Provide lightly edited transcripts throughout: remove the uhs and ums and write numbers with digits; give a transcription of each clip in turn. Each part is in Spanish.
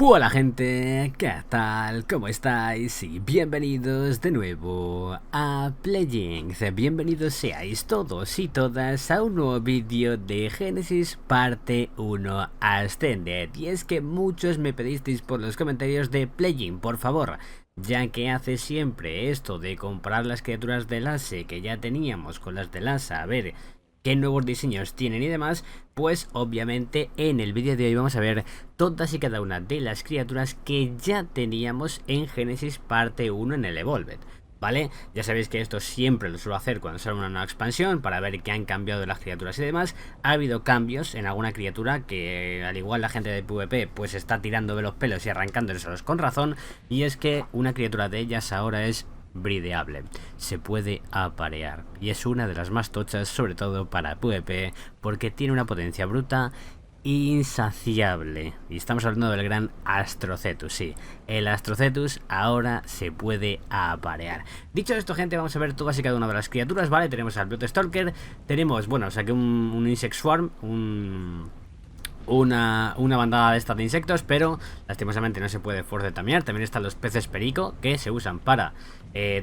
Hola gente, ¿qué tal? ¿Cómo estáis? Y bienvenidos de nuevo a Playing. Bienvenidos seáis todos y todas a un nuevo vídeo de Genesis parte 1 Ascended. Y es que muchos me pedisteis por los comentarios de Playing, por favor, ya que hace siempre esto de comparar las criaturas del ASE que ya teníamos con las del ASA, a ver qué nuevos diseños tienen y demás, pues obviamente en el vídeo de hoy vamos a ver todas y cada una de las criaturas que ya teníamos en Genesis parte 1 en el Evolved, ¿vale? Ya sabéis que esto siempre lo suelo hacer cuando sale una nueva expansión para ver qué han cambiado las criaturas y demás. Ha habido cambios en alguna criatura que, al igual la gente de PvP, pues está tirando de los pelos y arrancándoselos con razón, y es que una criatura de ellas ahora es brideable, se puede aparear y es una de las más tochas, sobre todo para PvP, porque tiene una potencia bruta insaciable. Y estamos hablando del gran Astrocetus, sí, el Astrocetus ahora se puede aparear. Dicho esto, gente, vamos a ver todas y cada una de las criaturas, ¿vale? Tenemos al Bloodstalker, tenemos, bueno, saqué un Insect Swarm, una bandada de estas de insectos, pero lastimosamente no se puede force tamear. También están los peces perico, que se usan para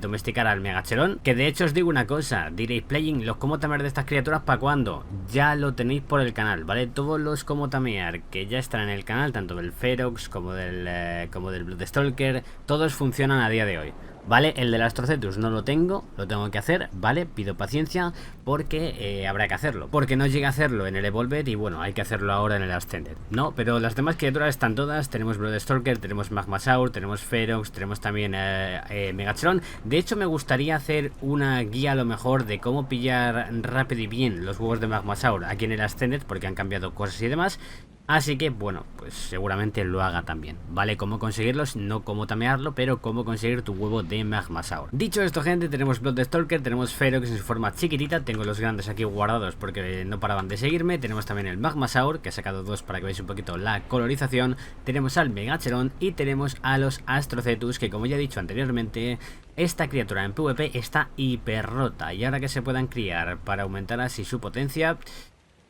domesticar al megacherón. Que de hecho os digo una cosa, diréis, Playing, los cómo tamear de estas criaturas, ¿para cuándo? Ya lo tenéis por el canal, ¿vale? Todos los cómo tamear que ya están en el canal, tanto del Ferox como del Bloodstalker, todos funcionan a día de hoy, ¿vale? El del Astrocetus no lo tengo que hacer, ¿vale? Pido paciencia porque habrá que hacerlo, porque no llegué a hacerlo en el Evolved y bueno, hay que hacerlo ahora en el Ascended, ¿no? Pero las demás criaturas están todas, tenemos Bloodstalker, tenemos Magmasaur, tenemos Ferox, tenemos también Megacheron. De hecho me gustaría hacer una guía a lo mejor de cómo pillar rápido y bien los huevos de Magmasaur aquí en el Ascended, porque han cambiado cosas y demás. Así que, bueno, pues seguramente lo haga también, ¿vale? Cómo conseguirlos, no cómo tamearlo, pero cómo conseguir tu huevo de Magmasaur. Dicho esto, gente, tenemos Bloodstalker, tenemos Ferox en su forma chiquitita, tengo los grandes aquí guardados porque no paraban de seguirme, tenemos también el Magmasaur, que he sacado dos para que veáis un poquito la colorización, tenemos al Megacheron y tenemos a los Astrocetus, que como ya he dicho anteriormente, esta criatura en PvP está hiper rota, y ahora que se puedan criar para aumentar así su potencia,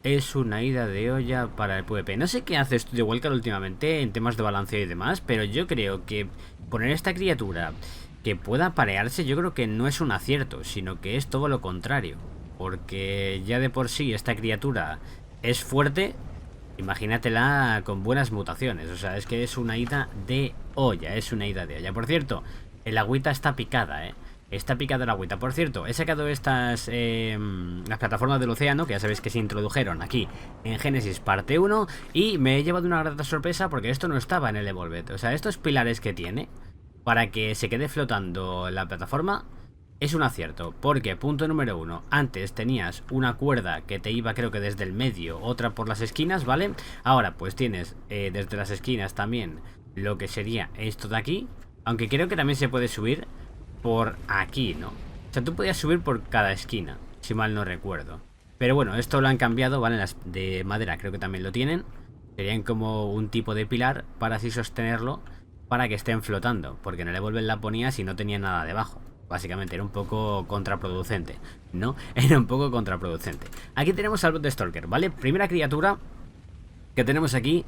es una ida de olla para el PvP. No sé qué hace Studio Wildcard últimamente en temas de balanceo y demás, pero yo creo que poner esta criatura que pueda parearse, yo creo que no es un acierto, sino que es todo lo contrario. Porque ya de por sí esta criatura es fuerte, imagínatela con buenas mutaciones. O sea, es que es una ida de olla, es una ida de olla. Por cierto, el agüita está picada, Está picada la agüita. Por cierto, he sacado estas las plataformas del océano, que ya sabéis que se introdujeron aquí en Genesis parte 1, y me he llevado una grata sorpresa porque esto no estaba en el Evolved. O sea, estos pilares que tiene para que se quede flotando la plataforma es un acierto, porque punto número 1, antes tenías una cuerda que te iba creo que desde el medio, otra por las esquinas, ¿vale? Ahora pues tienes desde las esquinas también lo que sería esto de aquí, aunque creo que también se puede subir por aquí, ¿no? O sea, tú podías subir por cada esquina, si mal no recuerdo. Pero bueno, esto lo han cambiado, ¿vale? Las de madera creo que también lo tienen. Serían como un tipo de pilar para así sostenerlo, para que estén flotando. Porque en el Evolver la ponías y no tenía nada debajo. Básicamente era un poco contraproducente, ¿no? Era un poco contraproducente. Aquí tenemos al Bloodstalker, ¿vale? Primera criatura que tenemos aquí,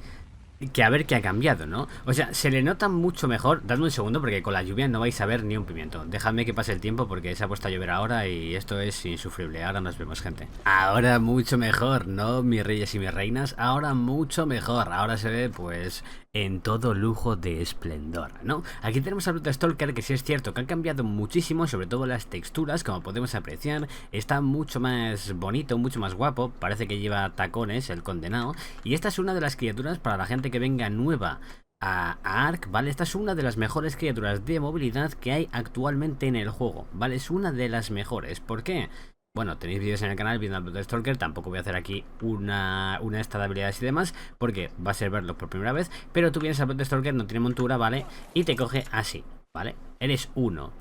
que a ver qué ha cambiado, ¿no? O sea, se le nota mucho mejor. Dadme un segundo porque con la lluvia no vais a ver ni un pimiento. Dejadme que pase el tiempo porque se ha puesto a llover ahora y esto es insufrible. Ahora nos vemos, gente. Ahora mucho mejor, ¿no? Mis reyes y mis reinas. Ahora mucho mejor. Ahora se ve, pues, en todo lujo de esplendor, ¿no? Aquí tenemos a Bloodstalker, que sí es cierto que han cambiado muchísimo, sobre todo las texturas, como podemos apreciar. Está mucho más bonito, mucho más guapo. Parece que lleva tacones, el condenado. Y esta es una de las criaturas para la gente que venga nueva a Ark, ¿vale? Esta es una de las mejores criaturas de movilidad que hay actualmente en el juego, ¿vale? Es una de las mejores. ¿Por qué? Bueno, tenéis vídeos en el canal viendo al Bloodstalker. Tampoco voy a hacer aquí una esta de habilidades y demás, porque va a ser verlo por primera vez. Pero tú vienes al Bloodstalker, no tiene montura, ¿vale? Y te coge así, ¿vale? Eres uno.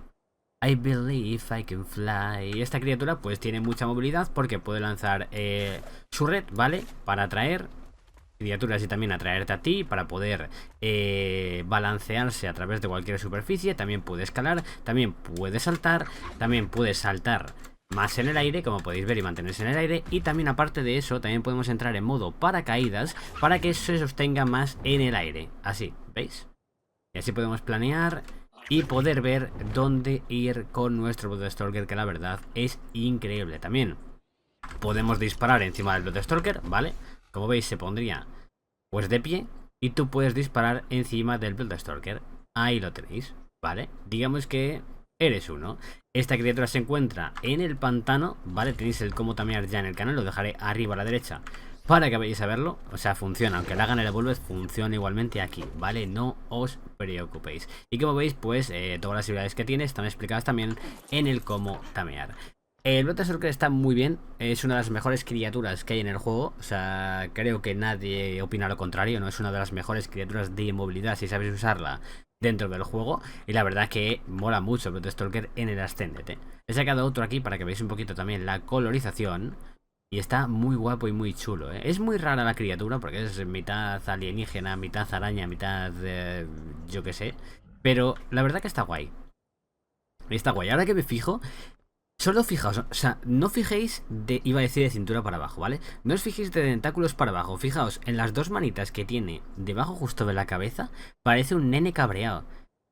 I believe I can fly. Esta criatura pues tiene mucha movilidad porque puede lanzar su red, ¿vale? Para atraer criaturas y también atraerte a ti, para poder balancearse a través de cualquier superficie. También puede escalar, también puede saltar más en el aire, como podéis ver, y mantenerse en el aire. Y también aparte de eso, también podemos entrar en modo paracaídas para que se sostenga más en el aire. Así, ¿veis? Y así podemos planear y poder ver dónde ir con nuestro Bloodstalker, que la verdad es increíble. También podemos disparar encima del Bloodstalker, ¿vale? Como veis, se pondría pues de pie y tú puedes disparar encima del Bloodstalker. Ahí lo tenéis, ¿vale? Digamos que eres uno. Esta criatura se encuentra en el pantano, ¿vale? Tenéis el cómo tamear ya en el canal, lo dejaré arriba a la derecha para que vayáis a verlo. O sea, funciona, aunque le hagan el Evolved, funciona igualmente aquí, ¿vale? No os preocupéis. Y como veis, pues todas las habilidades que tiene están explicadas también en el cómo tamear. El Bloodstalker está muy bien, es una de las mejores criaturas que hay en el juego. O sea, creo que nadie opina lo contrario, ¿no? Es una de las mejores criaturas de movilidad si sabéis usarla dentro del juego. Y la verdad que mola mucho el Bloodstalker en el Ascended. He sacado otro aquí para que veáis un poquito también la colorización. Y está muy guapo y muy chulo, ¿eh? Es muy rara la criatura porque es mitad alienígena, mitad araña, mitad yo qué sé. Pero la verdad que está guay. Está guay. Ahora que me fijo, solo fijaos, o sea, no fijéis iba a decir de cintura para abajo, ¿vale? No os fijéis de tentáculos para abajo. Fijaos, en las dos manitas que tiene debajo justo de la cabeza, parece un nene cabreado.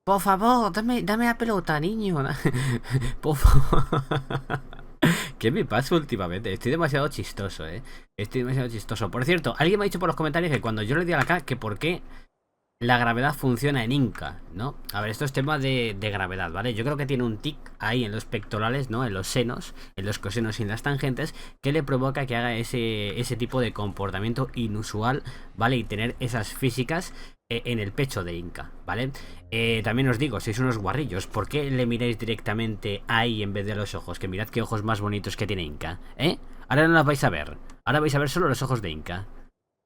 Por favor, dame la pelota, niño. Por favor. ¿Qué me pasa últimamente? Estoy demasiado chistoso, Estoy demasiado chistoso. Por cierto, alguien me ha dicho por los comentarios que cuando yo le di a la K, que por qué la gravedad funciona en Inca, ¿no? A ver, esto es tema de gravedad, ¿vale? Yo creo que tiene un tic ahí en los pectorales, ¿no? En los senos, en los cosenos y en las tangentes, que le provoca que haga ese tipo de comportamiento inusual, ¿vale? Y tener esas físicas en el pecho de Inca, ¿vale? También os digo, sois unos guarrillos, ¿por qué le miráis directamente ahí en vez de a los ojos? Que mirad qué ojos más bonitos que tiene Inca, ¿eh? Ahora no las vais a ver, ahora vais a ver solo los ojos de Inca.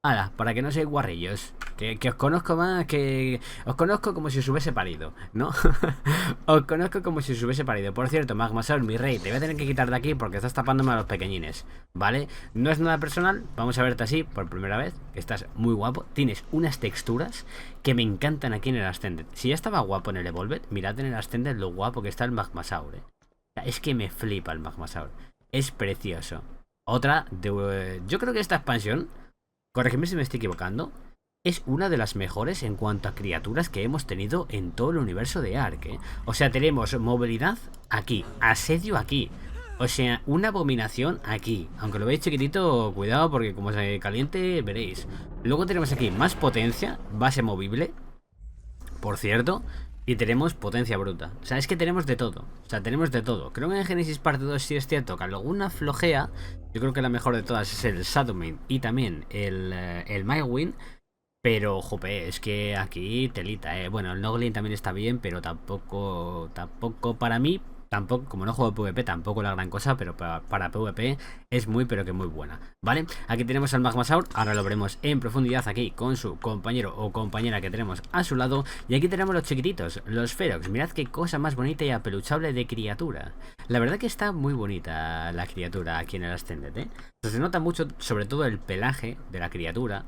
Hala, para que no seáis guarrillos. Que os conozco más, que os conozco como si os hubiese parido, ¿no? Os conozco como si os hubiese parido. Por cierto, Magmasaur, mi rey, te voy a tener que quitar de aquí porque estás tapándome a los pequeñines, ¿vale? No es nada personal, vamos a verte así por primera vez, que estás muy guapo. Tienes unas texturas que me encantan aquí en el Ascended. Si ya estaba guapo en el Evolved, mirad en el Ascended lo guapo que está el Magmasaur, Es que me flipa el Magmasaur. Es precioso. Otra de... yo creo que esta expansión, corregidme si me estoy equivocando, es una de las mejores en cuanto a criaturas que hemos tenido en todo el universo de Ark, O sea, tenemos movilidad aquí, asedio aquí, o sea, una abominación aquí. Aunque lo veis chiquitito, cuidado porque como se caliente veréis. Luego tenemos aquí más potencia, base movible, por cierto, y tenemos potencia bruta. O sea, es que tenemos de todo. O sea, tenemos de todo. Creo que en Genesis parte 2 sí es cierto que alguna flojea. Yo creo que la mejor de todas es el Shadowmane y también el Mywin. Pero, jope, es que aquí telita, Bueno, el Noglin también está bien, pero tampoco para mí, tampoco, como no juego PvP, tampoco la gran cosa, pero para PvP es muy, pero que muy buena, ¿vale? Aquí tenemos al Magmasaur, ahora lo veremos en profundidad aquí con su compañero o compañera que tenemos a su lado. Y aquí tenemos los chiquititos, los Ferox. Mirad qué cosa más bonita y apeluchable de criatura. La verdad que está muy bonita la criatura aquí en el Ascended, Se nota mucho, sobre todo el pelaje de la criatura.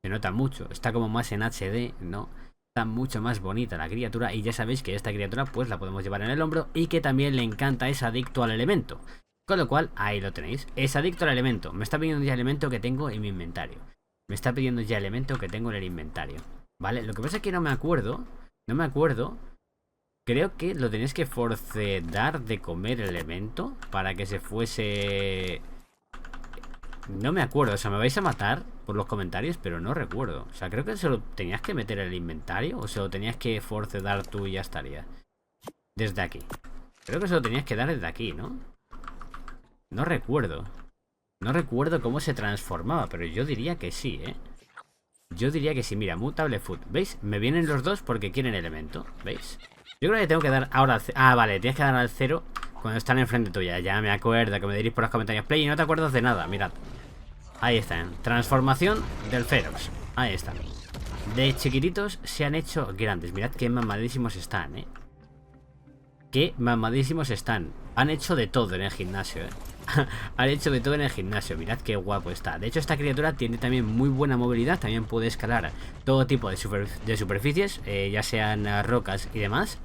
Se nota mucho, está como más en HD, ¿no? Está mucho más bonita la criatura y ya sabéis que esta criatura pues la podemos llevar en el hombro y que también le encanta, es adicto al elemento. Con lo cual, ahí lo tenéis, es adicto al elemento. Me está pidiendo ya elemento que tengo en mi inventario. Me está pidiendo ya elemento que tengo en el inventario, ¿vale? Lo que pasa es que no me acuerdo. Creo que lo tenéis que forcedar de comer el elemento para que se fuese... No me acuerdo, o sea, me vais a matar por los comentarios, pero no recuerdo. O sea, creo que se lo tenías que meter en el inventario o se lo tenías que forcedar tú y ya estaría. Desde aquí. Creo que se lo tenías que dar desde aquí, ¿no? No recuerdo. No recuerdo cómo se transformaba, pero yo diría que sí, Yo diría que sí, mira, Mutable Food. ¿Veis? Me vienen los dos porque quieren elemento, ¿veis? Yo creo que tengo que dar ahora al... Ah, vale, tienes que dar al 0 cuando están enfrente tuya. Ya me acuerdo, que me diréis por los comentarios. Play, y no te acuerdas de nada, mirad. Ahí están, transformación del Ferox. Ahí están. De chiquititos se han hecho grandes. Mirad qué mamadísimos están, Qué mamadísimos están. Han hecho de todo en el gimnasio, Han hecho de todo en el gimnasio. Mirad qué guapo está. De hecho, esta criatura tiene también muy buena movilidad. También puede escalar todo tipo de superficies, ya sean rocas y demás.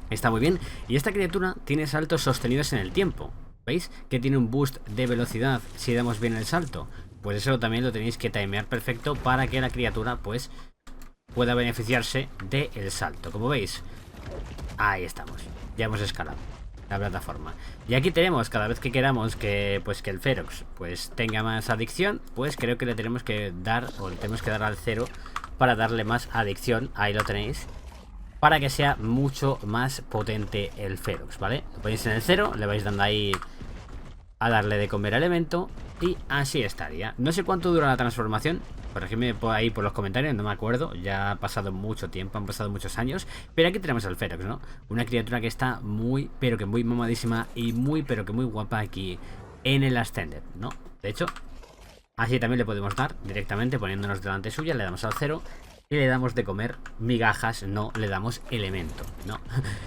Está muy bien. Y esta criatura tiene saltos sostenidos en el tiempo. ¿Veis? Que tiene un boost de velocidad si damos bien el salto. Pues eso también lo tenéis que timear perfecto para que la criatura pues pueda beneficiarse del salto. Como veis, ahí estamos, ya hemos escalado la plataforma. Y aquí tenemos, cada vez que queramos que pues que el Ferox pues tenga más adicción, pues creo que le tenemos que dar, o le tenemos que dar al 0 para darle más adicción. Ahí lo tenéis, para que sea mucho más potente el Ferox, ¿vale? Lo ponéis en el 0, le vais dando ahí a darle de comer elemento y así estaría. No sé cuánto dura la transformación, corregidme ahí por los comentarios, no me acuerdo, ya ha pasado mucho tiempo, han pasado muchos años, pero aquí tenemos al Ferox, ¿no? Una criatura que está muy, pero que muy mamadísima y muy, pero que muy guapa aquí en el Ascended, ¿no? De hecho, así también le podemos dar directamente poniéndonos delante suya, le damos al 0 y le damos de comer migajas, no le damos elemento, no.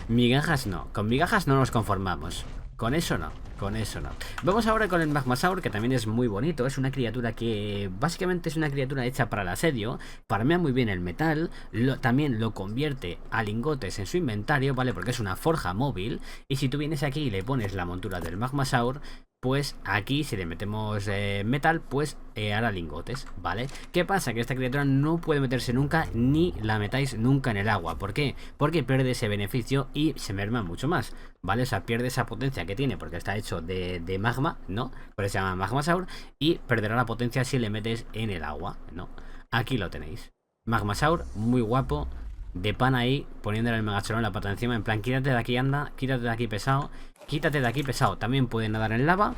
Migajas no, con migajas no nos conformamos. Con eso no, con eso no. Vamos ahora con el Magmasaur, que también es muy bonito. Es una criatura que básicamente es una criatura hecha para el asedio. Farmea muy bien el metal. También lo convierte a lingotes en su inventario, ¿vale? Porque es una forja móvil. Y si tú vienes aquí y le pones la montura del Magmasaur, pues aquí si le metemos metal, pues hará lingotes, ¿vale? ¿Qué pasa? Que esta criatura no puede meterse nunca, ni la metáis nunca en el agua. ¿Por qué? Porque pierde ese beneficio y se merma mucho más, ¿vale? O sea, pierde esa potencia que tiene porque está hecho de magma, ¿no? Por eso se llama Magmasaur. Y perderá la potencia si le metes en el agua, ¿no? Aquí lo tenéis. Magmasaur, muy guapo. De pan ahí, poniéndole el Megachelón la pata encima. En plan, quítate de aquí, anda, quítate de aquí, pesado. Quítate de aquí, pesado. También pueden nadar en lava.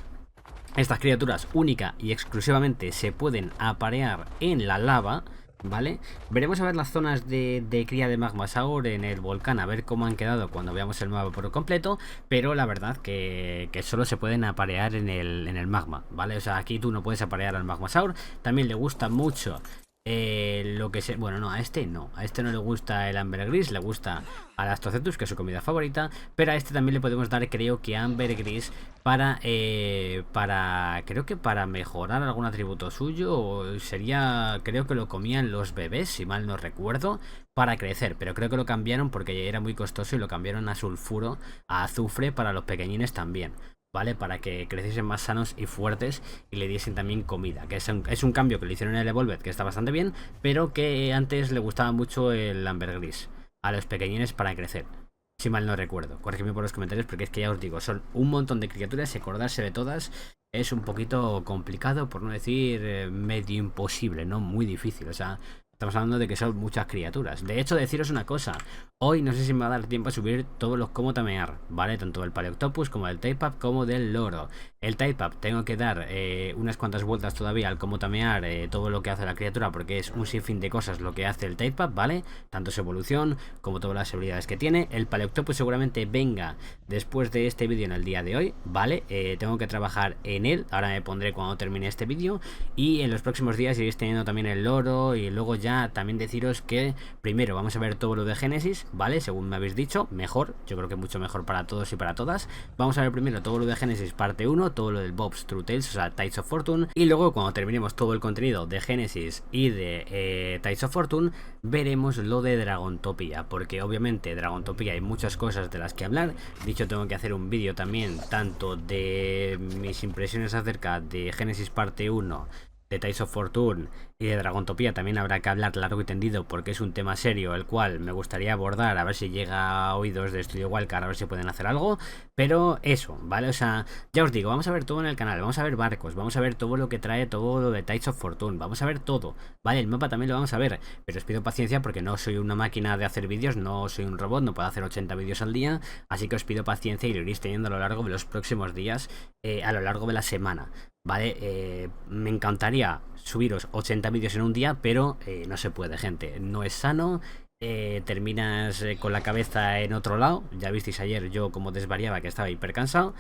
Estas criaturas única y exclusivamente se pueden aparear en la lava, ¿vale? Veremos a ver las zonas de cría de Magmasaur en el volcán, a ver cómo han quedado cuando veamos el mapa por completo. Pero la verdad que solo se pueden aparear en el magma, ¿vale? O sea, aquí tú no puedes aparear al Magmasaur. También le gusta mucho lo que se... Bueno, no, a este no. A este no le gusta el ambergris, le gusta al Astrocetus, que es su comida favorita. Pero a este también le podemos dar, creo que ambergris para... creo que para mejorar algún atributo suyo. O sería... Creo que lo comían los bebés, si mal no recuerdo, para crecer. Pero creo que lo cambiaron porque era muy costoso y lo cambiaron a sulfuro, a azufre para los pequeñines también, ¿vale? Para que creciesen más sanos y fuertes y le diesen también comida. Que es un cambio que le hicieron en el Evolved, que está bastante bien, pero que antes le gustaba mucho el ambergris a los pequeñines para crecer, si mal no recuerdo. Corregidme por los comentarios porque es que ya os digo, son un montón de criaturas y acordarse de todas es un poquito complicado, por no decir medio imposible, ¿no? Muy difícil, o sea... Estamos hablando de que son muchas criaturas. De hecho, deciros una cosa. Hoy no sé si me va a dar tiempo a subir todos los cómo tamear, ¿vale? Tanto del Paleoctopus como del Tapeap como del Loro. El Tapeap tengo que dar unas cuantas vueltas todavía al cómo tamear todo lo que hace la criatura, porque es un sinfín de cosas lo que hace el Tapeap, ¿vale? Tanto su evolución como todas las habilidades que tiene. El Paleoctopus seguramente venga después de este vídeo en el día de hoy, ¿vale? Tengo que trabajar en él. Ahora me pondré cuando termine este vídeo. Y en los próximos días iréis teniendo también el Loro y luego ya también deciros que primero vamos a ver todo lo de Génesis, ¿vale? Según me habéis dicho, mejor, yo creo que mucho mejor para todos y para todas. Vamos a ver primero todo lo de Génesis parte 1, todo lo del Bob's True Tales, o sea, Tides of Fortune, y luego cuando terminemos todo el contenido de Génesis y de Tides of Fortune, veremos lo de Dragontopia, porque obviamente Dragontopia hay muchas cosas de las que hablar. Dicho, tengo que hacer un vídeo también tanto de mis impresiones acerca de Génesis parte 1, de Tides of Fortune y de Dragontopia. También habrá que hablar largo y tendido porque es un tema serio el cual me gustaría abordar, a ver si llega a oídos de Estudio Wildcard, a ver si pueden hacer algo. Pero eso, ¿vale? O sea, ya os digo, vamos a ver todo en el canal, vamos a ver barcos, vamos a ver todo lo que trae, todo lo de Tides of Fortune, vamos a ver todo, ¿vale? El mapa también lo vamos a ver, pero os pido paciencia porque no soy una máquina de hacer vídeos, no soy un robot, no puedo hacer 80 vídeos al día, así que os pido paciencia y lo iréis teniendo a lo largo de los próximos días, a lo largo de la semana, ¿vale? Me encantaría subiros 80 vídeos en un día, pero no se puede, gente, no es sano. Terminas con la cabeza en otro lado. Ya visteis ayer yo como desvariaba, que estaba hiper cansado.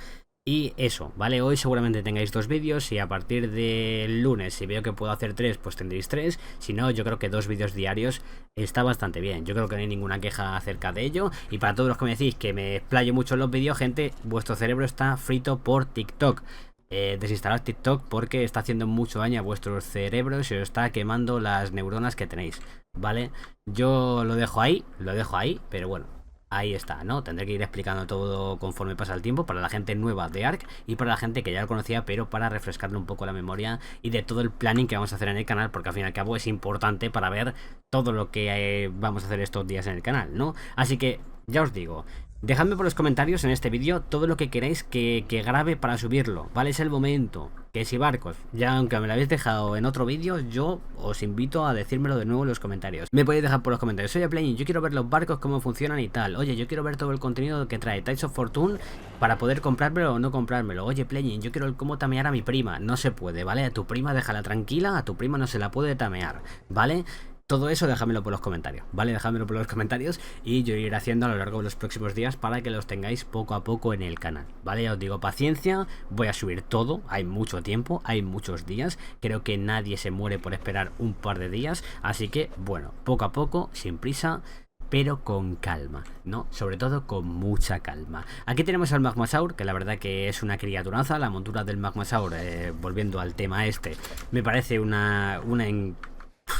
Y eso, ¿vale? Hoy seguramente tengáis 2 vídeos y a partir del lunes, si veo que puedo hacer 3, pues tendréis 3. Si no, yo creo que 2 vídeos diarios está bastante bien. Yo creo que no hay ninguna queja acerca de ello. Y para todos los que me decís que me explayo mucho en los vídeos, gente, vuestro cerebro está frito por TikTok. Desinstalad TikTok porque está haciendo mucho daño a vuestros cerebros y os está quemando las neuronas que tenéis, ¿vale? Yo lo dejo ahí, pero bueno, Ahí está, ¿no? Tendré que ir explicando todo conforme pasa el tiempo para la gente nueva de Ark y para la gente que ya lo conocía, pero para refrescarle un poco la memoria y de todo el planning que vamos a hacer en el canal, porque al fin y al cabo es importante para ver todo lo que vamos a hacer estos días en el canal, ¿no? Así que, ya os digo, dejadme por los comentarios en este vídeo todo lo que queráis que grabe para subirlo, ¿vale? Es el momento. Que si barcos, ya aunque me lo habéis dejado en otro vídeo, yo os invito a decírmelo de nuevo en los comentarios. Me podéis dejar por los comentarios: oye Playing, yo quiero ver los barcos, cómo funcionan y tal. Oye, yo quiero ver todo el contenido que trae Tides of Fortune para poder comprármelo o no comprármelo. Oye Playing, yo quiero cómo tamear a mi prima. No se puede, ¿vale? A tu prima déjala tranquila, a tu prima no se la puede tamear, ¿vale? Todo eso déjamelo por los comentarios, ¿vale? Déjamelo por los comentarios y yo iré haciendo a lo largo de los próximos días para que los tengáis poco a poco en el canal, ¿vale? Ya os digo, paciencia, voy a subir todo, hay mucho tiempo, hay muchos días, creo que nadie se muere por esperar un par de días, así que, bueno, poco a poco, sin prisa, pero con calma, ¿no? Sobre todo con mucha calma. Aquí tenemos al Magmasaur, que la verdad que es una criaturaza, la montura del Magmasaur, volviendo al tema este, me parece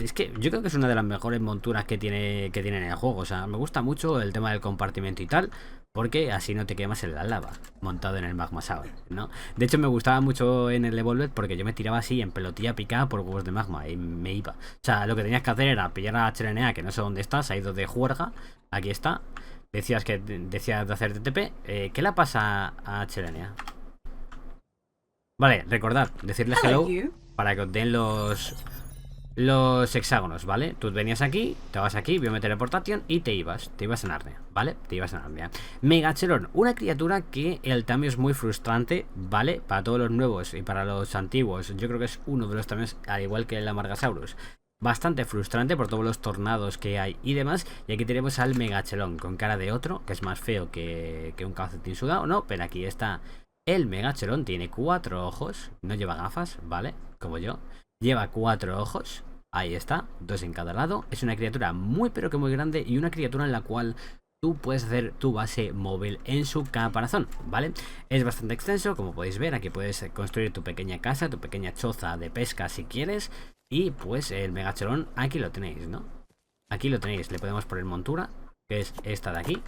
es que yo creo que es una de las mejores monturas que tiene en el juego. O sea, me gusta mucho el tema del compartimento y tal, porque así no te quemas en la lava montado en el Magmasaur, ¿no? De hecho me gustaba mucho en el Evolved porque yo me tiraba así en pelotilla picada por huevos de magma y me iba. O sea, lo que tenías que hacer era pillar a HLNA, que no sé dónde está, se ha ido de juerga. Aquí está. Decías de hacer TTP. ¿Qué le pasa a HLNA? Vale, recordad, decirle hello para que os den los hexágonos, ¿vale? Tú venías aquí, te vas aquí, Biome-Teleportation y te ibas a Narnia, ¿vale? Te ibas a Narnia. Megachelon, una criatura que el tameo es muy frustrante, ¿vale? Para todos los nuevos y para los antiguos, yo creo que es uno de los tameos, al igual que el Amargasaurus, bastante frustrante por todos los tornados que hay y demás. Y aquí tenemos al Megachelon con cara de otro, que es más feo que un calcetín sudado, ¿no? Pero aquí está el Megachelon, tiene 4 ojos, no lleva gafas, ¿vale? Como yo. Lleva 4 ojos. Ahí está, 2 en cada lado. Es una criatura muy pero que muy grande y una criatura en la cual tú puedes hacer tu base móvil en su caparazón, ¿vale? Es bastante extenso, como podéis ver. Aquí puedes construir tu pequeña casa, tu pequeña choza de pesca si quieres. Y pues el Megachelon aquí lo tenéis, ¿no? Aquí lo tenéis, le podemos poner montura, que es esta de aquí,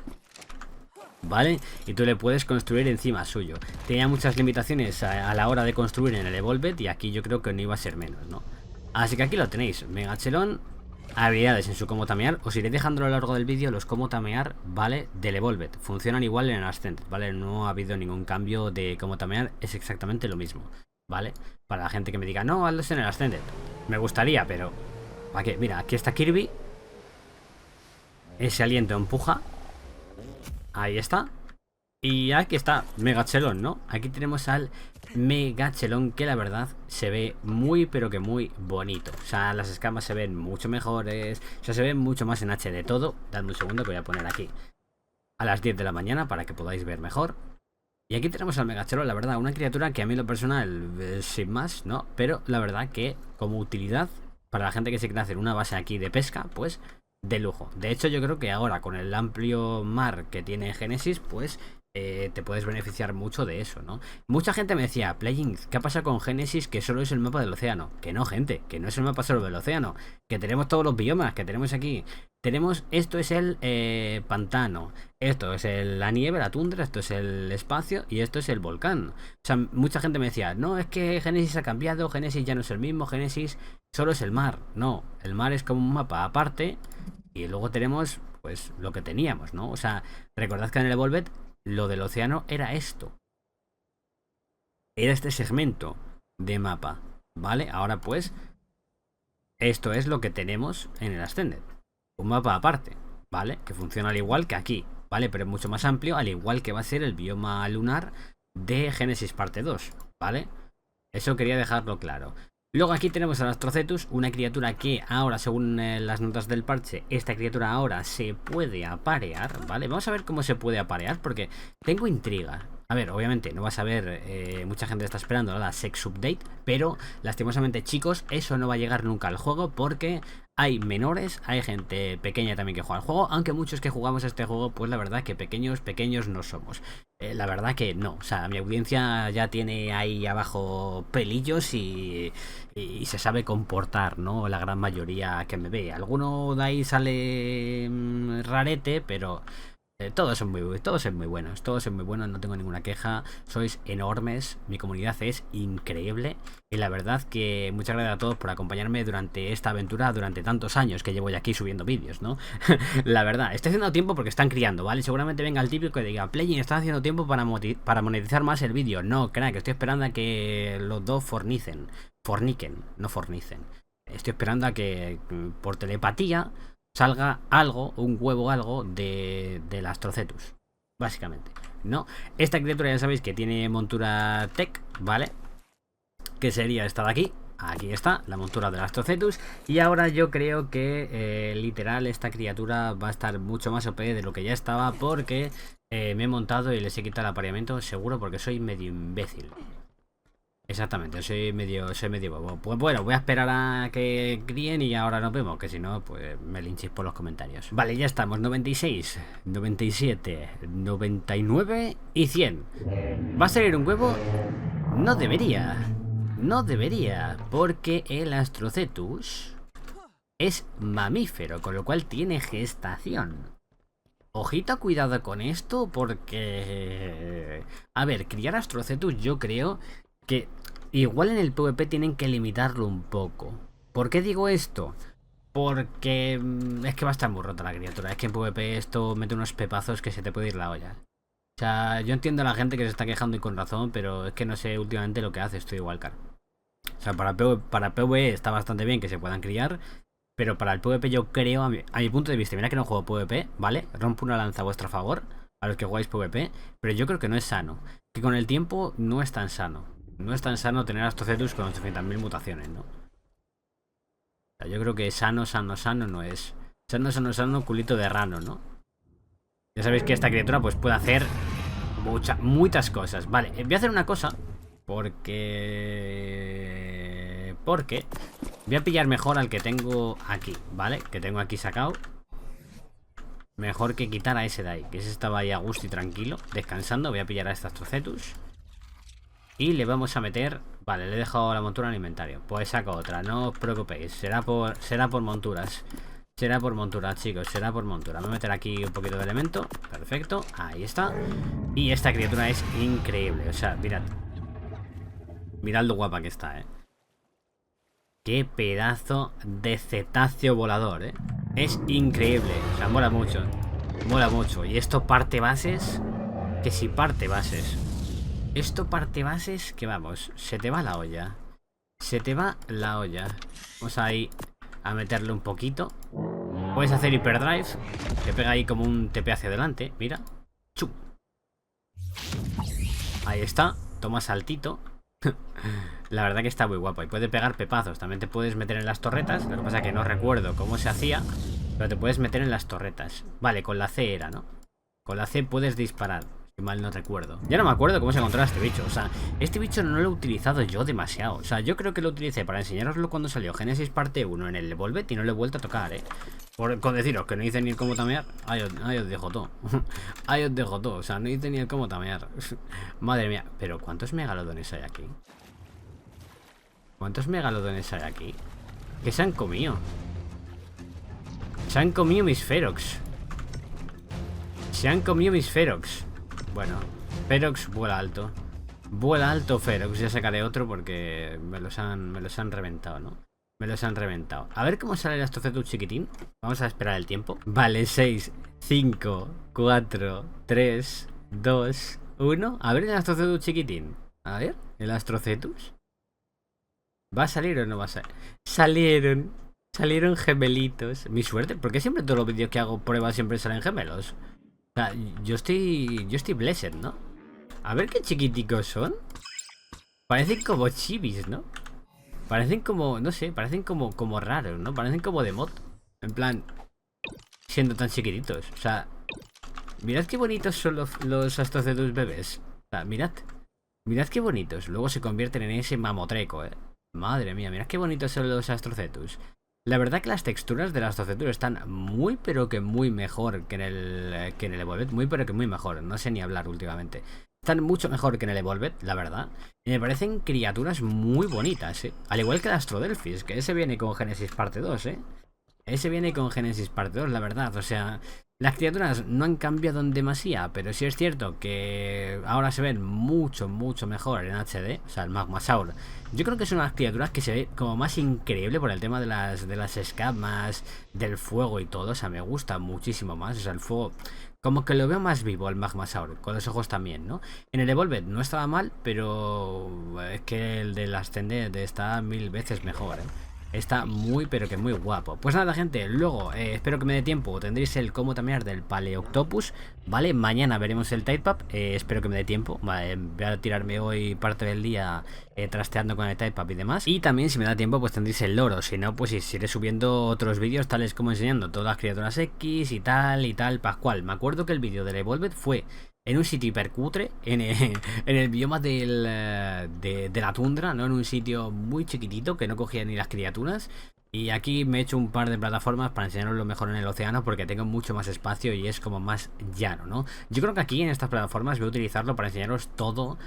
¿vale? Y tú le puedes construir encima suyo. Tenía muchas limitaciones a la hora de construir en el Evolved y aquí yo creo que no iba a ser menos, ¿no? Así que aquí lo tenéis, Megachelon, habilidades en su cómo tamear. Os iré dejando a lo largo del vídeo los cómo tamear, ¿vale? Del Evolved. Funcionan igual en el Ascended, ¿vale? No ha habido ningún cambio de cómo tamear, es exactamente lo mismo, ¿vale? Para la gente que me diga, no, hazlos en el Ascended. Me gustaría, pero ¿para qué? Mira, aquí está Kirby. Ese aliento empuja. Ahí está. Y aquí está Megachelon, ¿no? Aquí tenemos al Megachelon, que la verdad se ve muy pero que muy bonito. O sea, las escamas se ven mucho mejores. O sea, se ven mucho más en HD todo. Dadme un segundo que voy a poner aquí a las 10 de la mañana para que podáis ver mejor. Y aquí tenemos al Megachelon, la verdad, una criatura que a mí en lo personal, sin más, ¿no? Pero la verdad que como utilidad, para la gente que se quiere hacer una base aquí de pesca, pues de lujo. De hecho, yo creo que ahora con el amplio mar que tiene Genesis, pues te puedes beneficiar mucho de eso, ¿no? Mucha gente me decía, Playing, ¿qué pasa con Genesis que solo es el mapa del océano? Que no, gente, que no es el mapa solo del océano, que tenemos todos los biomas que tenemos aquí. Tenemos, esto es el pantano, esto es la nieve, la tundra, esto es el espacio y esto es el volcán. O sea, mucha gente me decía, no, es que Genesis ha cambiado, Genesis ya no es el mismo, Genesis solo es el mar. No, el mar es como un mapa aparte y luego tenemos, pues, lo que teníamos, ¿no? O sea, recordad que en el Evolved lo del océano era esto. Era este segmento de mapa, ¿vale? Ahora pues, esto es lo que tenemos en el Ascended. Un mapa aparte, ¿vale? Que funciona al igual que aquí, ¿vale? Pero es mucho más amplio, al igual que va a ser el bioma lunar de Genesis parte 2, ¿vale? Eso quería dejarlo claro. Luego aquí tenemos al Astrocetus, una criatura que ahora, según las notas del parche, esta criatura ahora se puede aparear, ¿vale? Vamos a ver cómo se puede aparear, porque tengo intriga. A ver, obviamente no vas a ver, mucha gente está esperando la Sex Update, pero lastimosamente, chicos, eso no va a llegar nunca al juego porque hay menores, hay gente pequeña también que juega al juego, aunque muchos que jugamos a este juego, pues la verdad que pequeños no somos. La verdad que no, o sea, mi audiencia ya tiene ahí abajo pelillos y se sabe comportar, ¿no? La gran mayoría que me ve. Alguno de ahí sale rarete, pero Todos son muy buenos, todos son muy buenos, no tengo ninguna queja, sois enormes, mi comunidad es increíble y la verdad que muchas gracias a todos por acompañarme durante esta aventura, durante tantos años que llevo ya aquí subiendo vídeos, ¿no? La verdad, estoy haciendo tiempo porque están criando, ¿vale? Seguramente venga el típico que diga, Playing, estás haciendo tiempo para monetizar más el vídeo. No, crack, estoy esperando a que los dos forniquen, no fornicen. Estoy esperando a que por telepatía salga algo, un huevo algo del Astrocetus, básicamente, ¿no? Esta criatura ya sabéis que tiene montura tech, ¿vale? Que sería esta de aquí. Aquí está, la montura del Astrocetus. Y ahora yo creo que literal esta criatura va a estar mucho más OP de lo que ya estaba, porque me he montado y les he quitado el apareamiento seguro porque soy medio imbécil. Exactamente, soy medio bobo. Pues bueno, voy a esperar a que críen y ahora nos vemos, que si no, pues me linchéis por los comentarios. Vale, ya estamos, 96, 97, 99 y 100. ¿Va a salir un huevo? No debería. No debería, porque el Astrocetus es mamífero, con lo cual tiene gestación. Ojito, cuidado con esto, porque... A ver, criar Astrocetus yo creo que igual en el PvP tienen que limitarlo un poco. ¿Por qué digo esto? Porque es que va a estar muy rota la criatura. Es que en PvP esto mete unos pepazos que se te puede ir la olla. O sea, yo entiendo a la gente que se está quejando y con razón, pero es que no sé últimamente lo que hace esto igual, cara. O sea, para PvE está bastante bien que se puedan criar, pero para el PvP yo creo, a mi punto de vista, mira que no juego PvP, ¿vale? Rompo una lanza a vuestro favor, a los que jugáis PvP, pero yo creo que no es sano. Que con el tiempo no es tan sano. No es tan sano tener Astrocetus con 800.000 mutaciones, ¿no? O sea, yo creo que sano no es. Sano, culito de rano, ¿no? Ya sabéis que esta criatura pues puede hacer muchas cosas. Vale, voy a hacer una cosa. Porque voy a pillar mejor al que tengo aquí, ¿vale? Que tengo aquí sacado. Mejor que quitar a ese de ahí, que ese estaba ahí a gusto y tranquilo, descansando. Voy a pillar a este Astrocetus y le vamos a meter... Vale, le he dejado la montura en el inventario. Pues saco otra, no os preocupéis. Será por monturas. Será por montura, chicos, será por montura. Voy a meter aquí un poquito de elemento. Perfecto, ahí está. Y esta criatura es increíble. O sea, mirad. Mirad lo guapa que está, Qué pedazo de cetáceo volador, Es increíble. O sea, mola mucho. Mola mucho. Y esto parte bases. Que si parte bases. Esto parte bases que vamos. Se te va la olla. Se te va la olla. Vamos ahí a meterle un poquito. Puedes hacer hyperdrive. Que pega ahí como un TP hacia adelante. Mira. ¡Chum! Ahí está. Toma saltito. La verdad que está muy guapo. Y puede pegar pepazos. También te puedes meter en las torretas. Lo que pasa es que no recuerdo cómo se hacía. Pero te puedes meter en las torretas. Vale, con la C era, ¿no? Con la C puedes disparar. Si mal no recuerdo. Ya no me acuerdo cómo se controla este bicho. O sea, este bicho no lo he utilizado yo demasiado. O sea, yo creo que lo utilicé para enseñaroslo cuando salió Génesis parte 1 en el Evolved y no lo he vuelto a tocar, con deciros que no hice ni el cómo tamear. Ahí os dejo todo. Ahí os dejo todo. O sea, no hice ni el cómo tamear. Madre mía. Pero ¿cuántos megalodones hay aquí? ¿Cuántos megalodones hay aquí? ¿Qué se han comido? Se han comido mis Ferox. Se han comido mis Ferox. Bueno, Ferox vuela alto. Vuela alto Ferox. Ya sacaré otro porque me los han reventado, ¿no? Me los han reventado. A ver cómo sale el Astrocetus chiquitín. Vamos a esperar el tiempo. Vale, 6, 5, 4, 3, 2, 1. A ver el Astrocetus chiquitín. A ver, el Astrocetus. ¿Va a salir o no va a salir? Salieron gemelitos. Mi suerte, porque siempre todos los vídeos que hago pruebas siempre salen gemelos. O sea, yo estoy blessed, ¿no? A ver qué chiquiticos son. Parecen como chibis, ¿no? Parecen como, no sé, parecen como raros, ¿no? Parecen como de mod. En plan, siendo tan chiquititos. O sea, mirad qué bonitos son los Astrocetus bebés. O sea, mirad qué bonitos. Luego se convierten en ese mamotreco, Madre mía, mirad qué bonitos son los Astrocetus. La verdad que las texturas del Astrocetus están muy pero que muy mejor que en el Evolved. Muy pero que muy mejor. No sé ni hablar últimamente. Están mucho mejor que en el Evolved, la verdad. Y me parecen criaturas muy bonitas, Al igual que el Astrodelphis, que ese viene con Génesis parte 2, Ese viene con Génesis parte 2, la verdad. O sea, Las criaturas no han cambiado en demasía, pero sí es cierto que ahora se ven mucho, mucho mejor en HD, o sea, el Magmasaur. Yo creo que son las criaturas que se ve como más increíble por el tema de las escamas, del fuego y todo, o sea, me gusta muchísimo más, o sea, el fuego... Como que lo veo más vivo el Magmasaur, con los ojos también, ¿no? En el Evolved no estaba mal, pero es que el del Ascended está 1000 veces mejor, ¿eh? Está muy pero que muy guapo. Pues nada, gente, luego espero que me dé tiempo. Tendréis el cómo tamear del Paleoctopus, ¿vale? Mañana veremos el Typeup, espero que me dé tiempo, ¿vale? Voy a tirarme hoy parte del día trasteando con el Typeup y demás. Y también si me da tiempo pues tendréis el loro. Si no pues iré subiendo otros vídeos tales como enseñando todas las criaturas X y tal Pascual. Me acuerdo que el vídeo del Evolved fue en un sitio hipercutre, en el bioma de la tundra, ¿no? En un sitio muy chiquitito que no cogía ni las criaturas. Y aquí me he hecho un par de plataformas para enseñaros lo mejor en el océano porque tengo mucho más espacio y es como más llano, ¿no? Yo creo que aquí en estas plataformas voy a utilizarlo para enseñaros todo,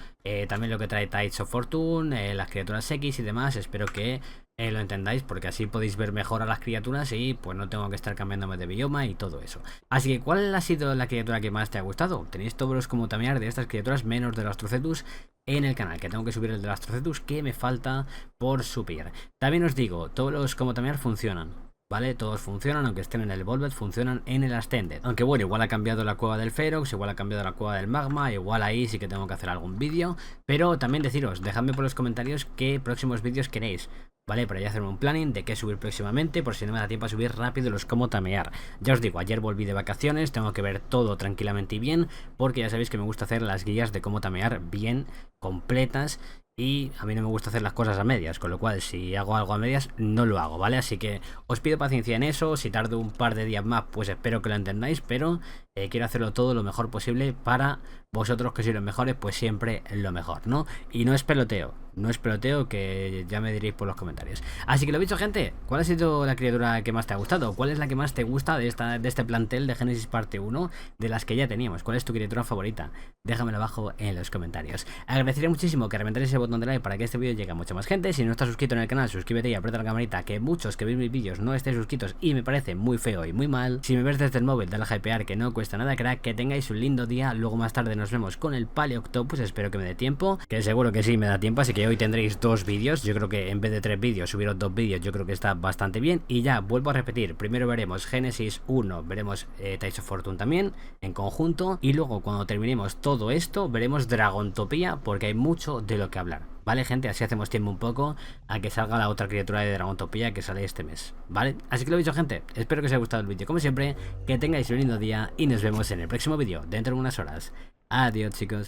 también lo que trae Tides of Fortune, las criaturas X y demás. Espero que lo entendáis porque así podéis ver mejor a las criaturas y pues no tengo que estar cambiándome de bioma y todo eso. Así que ¿cuál ha sido la criatura que más te ha gustado? Tenéis todos los como tamear de estas criaturas menos del Astrocetus en el canal, que tengo que subir el del Astrocetus que me falta por subir. También os digo, todos los como tamear funcionan, ¿vale? Todos funcionan, aunque estén en el Evolved, funcionan en el Ascended. Aunque bueno, igual ha cambiado la cueva del Ferox, igual ha cambiado la cueva del Magma, igual ahí sí que tengo que hacer algún vídeo. Pero también deciros, dejadme por los comentarios qué próximos vídeos queréis, ¿vale? Para ya hacerme un planning de qué subir próximamente, por si no me da tiempo a subir rápido los cómo tamear. Ya os digo, ayer volví de vacaciones, tengo que ver todo tranquilamente y bien, porque ya sabéis que me gusta hacer las guías de cómo tamear bien, completas. Y a mí no me gusta hacer las cosas a medias, con lo cual si hago algo a medias no lo hago, ¿vale? Así que os pido paciencia en eso, si tardo un par de días más pues espero que lo entendáis, pero quiero hacerlo todo lo mejor posible para vosotros que sois los mejores, pues siempre lo mejor, ¿no? Y no es peloteo, no es peloteo, que ya me diréis por los comentarios. Así que lo dicho, gente, ¿cuál ha sido la criatura que más te ha gustado? ¿Cuál es la que más te gusta de este plantel de Génesis parte 1 de las que ya teníamos? ¿Cuál es tu criatura favorita? Déjamelo abajo en los comentarios. Agradecería muchísimo que reventarais ese botón de like para que este vídeo llegue a mucha más gente. Si no estás suscrito en el canal, suscríbete y aprieta la campanita, que muchos que veis mis vídeos no estéis suscritos y me parece muy feo y muy mal. Si me ves desde el móvil, dale a hypear, que no cuesta nada, crack. Que tengáis un lindo día. Luego más tarde nos vemos con el Paleoctopus, espero que me dé tiempo, que seguro que sí me da tiempo, así que hoy tendréis 2 vídeos. Yo creo que en vez de 3 vídeos subiros 2 vídeos, yo creo que está bastante bien. Y ya vuelvo a repetir, primero veremos Génesis 1, veremos Tides of Fortune también en conjunto, y luego cuando terminemos todo esto veremos Dragontopía, porque hay mucho de lo que hablar, ¿vale, gente? Así hacemos tiempo un poco a que salga la otra criatura de Dragontopía que sale este mes, ¿vale? Así que lo dicho, gente, espero que os haya gustado el vídeo como siempre, que tengáis un lindo día y nos vemos en el próximo vídeo dentro de unas horas. Adiós, chicos.